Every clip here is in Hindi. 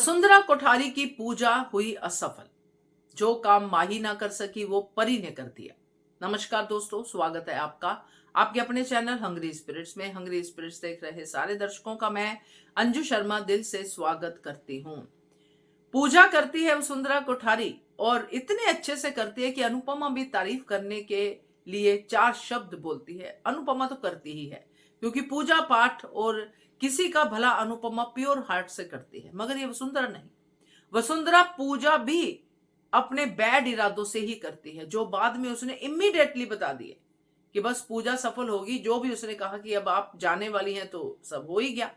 वसुंधरा कोठारी की पूजा हुई असफल। जो काम माही ना कर सकी वो परी ने कर दिया। नमस्कार दोस्तों, स्वागत है आपका आपके अपने चैनल हंग्री स्पिरिट्स में। हंग्री स्पिरिट्स देख रहे सारे दर्शकों का मैं अंजू शर्मा दिल से स्वागत करती हूँ। पूजा करती है वसुंधरा कोठारी और इतने अच्छे से करती है कि अनुपमा भी तारीफ करने के लिए 4 शब्द बोलती है। अनुपमा तो करती ही है क्योंकि पूजा पाठ और किसी का भला अनुपमा प्योर हार्ट से करती है, मगर ये वसुंधरा नहीं। वसुंधरा पूजा भी अपने बैड इरादों से ही करती है, जो बाद में उसने इमीडिएटली बता दिए कि बस पूजा सफल होगी। जो भी उसने कहा कि अब आप जाने वाली हैं तो सब हो ही गया,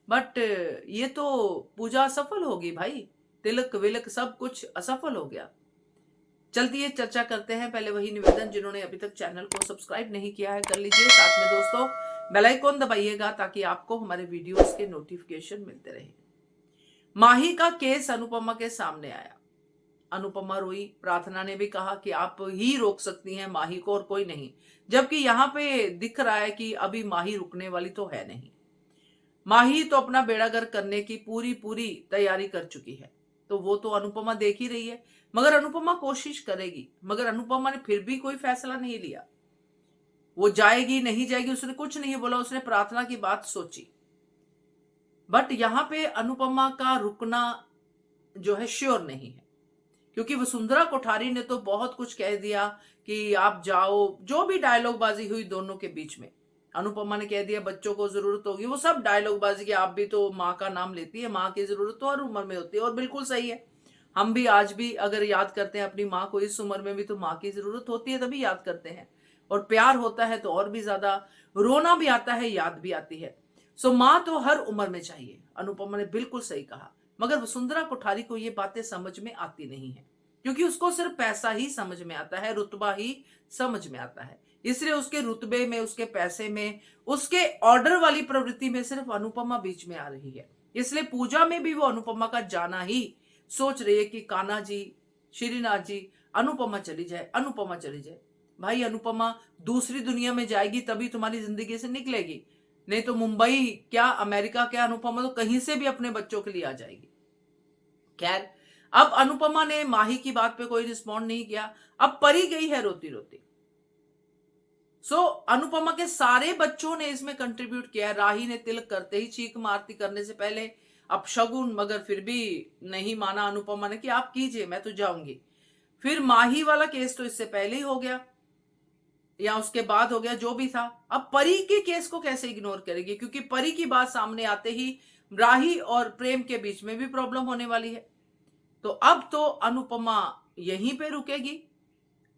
बट ये तो पूजा असफल होगी भाई। तिलक विलक सब कुछ असफल हो गया। चलती है, चर्चा करते हैं। पहले वही निवेदन, जिन्होंने अभी तक चैनल को सब्सक्राइब नहीं किया है कर लीजिए। साथ में दोस्तों बेल आइकॉन दबाइएगा ताकि आपको हमारे वीडियोस के नोटिफिकेशन मिलते रहे। माही का केस अनुपमा के सामने आया। अनुपमा रोई। प्रार्थना ने भी कहा कि आप ही रोक सकती हैं माही को और कोई नहीं, जबकि यहाँ पे दिख रहा है कि अभी माही रुकने वाली तो है नहीं। माही तो अपना बेड़ागर करने की पूरी तैयारी कर चुकी है, तो वो तो अनुपमा देख ही रही है। मगर अनुपमा कोशिश करेगी, मगर अनुपमा ने फिर भी कोई फैसला नहीं लिया। वो जाएगी नहीं जाएगी उसने कुछ नहीं बोला, उसने प्रार्थना की बात सोची। बट यहाँ पे अनुपमा का रुकना जो है श्योर नहीं है, क्योंकि वसुंधरा कोठारी ने तो बहुत कुछ कह दिया कि आप जाओ। जो भी डायलॉग बाजी हुई दोनों के बीच में, अनुपमा ने कह दिया बच्चों को जरूरत होगी, वो सब डायलॉग बाजी की। आप भी तो माँ का नाम लेती है, माँ की जरूरत तो हर उम्र में होती है, और बिल्कुल सही है। हम भी आज भी अगर याद करते हैं अपनी माँ को, इस उम्र में भी तो माँ की जरूरत होती है, तभी याद करते हैं। और प्यार होता है तो और भी ज्यादा रोना भी आता है, याद भी आती है। सो माँ तो हर उम्र में चाहिए। अनुपमा ने बिल्कुल सही कहा, मगर वसुंधरा कोठारी को ये बातें समझ में आती नहीं है, क्योंकि उसको सिर्फ पैसा ही समझ में आता है, रुतबा ही समझ में आता है। इसलिए उसके रुतबे में, उसके पैसे में, उसके ऑर्डर वाली प्रवृत्ति में सिर्फ अनुपमा बीच में आ रही है। इसलिए पूजा में भी वो अनुपमा का जाना ही सोच रही है कि कान्हा जी, श्रीनाथ जी, अनुपमा चली जाए, अनुपमा चली जाए। भाई अनुपमा दूसरी दुनिया में जाएगी तभी तुम्हारी जिंदगी से निकलेगी, नहीं तो मुंबई क्या, अमेरिका क्या, अनुपमा तो कहीं से भी अपने बच्चों के लिए आ जाएगी। खैर, अब अनुपमा ने माही की बात पे कोई रिस्पॉन्ड नहीं किया। अब परी गई है रोती रोती। अनुपमा के सारे बच्चों ने इसमें कंट्रीब्यूट किया है। राही ने तिलक करते ही चीख मारती करने से पहले अब शगुन, मगर फिर भी नहीं माना अनुपमा ने कि आप कीजिए, मैं तो जाऊंगी। फिर माही वाला केस तो इससे पहले ही हो गया या उसके बाद हो गया, जो भी था। अब परी के केस को कैसे इग्नोर करेगी, क्योंकि परी की बात सामने आते ही राही और प्रेम के बीच में भी प्रॉब्लम होने वाली है। तो अब तो अनुपमा यहीं पे रुकेगी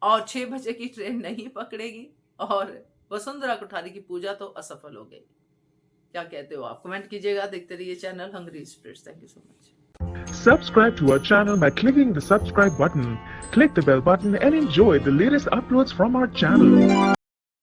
और 6 बजे की ट्रेन नहीं पकड़ेगी, और वसुंधरा कोठारी की पूजा तो असफल हो गई। क्या कहते हो आप? कमेंट कीजिएगा। देखते रहिए channel Hungry Spirits. Thank you so much. Subscribe to our channel by clicking the subscribe button. Click the bell button and enjoy the latest uploads from our channel.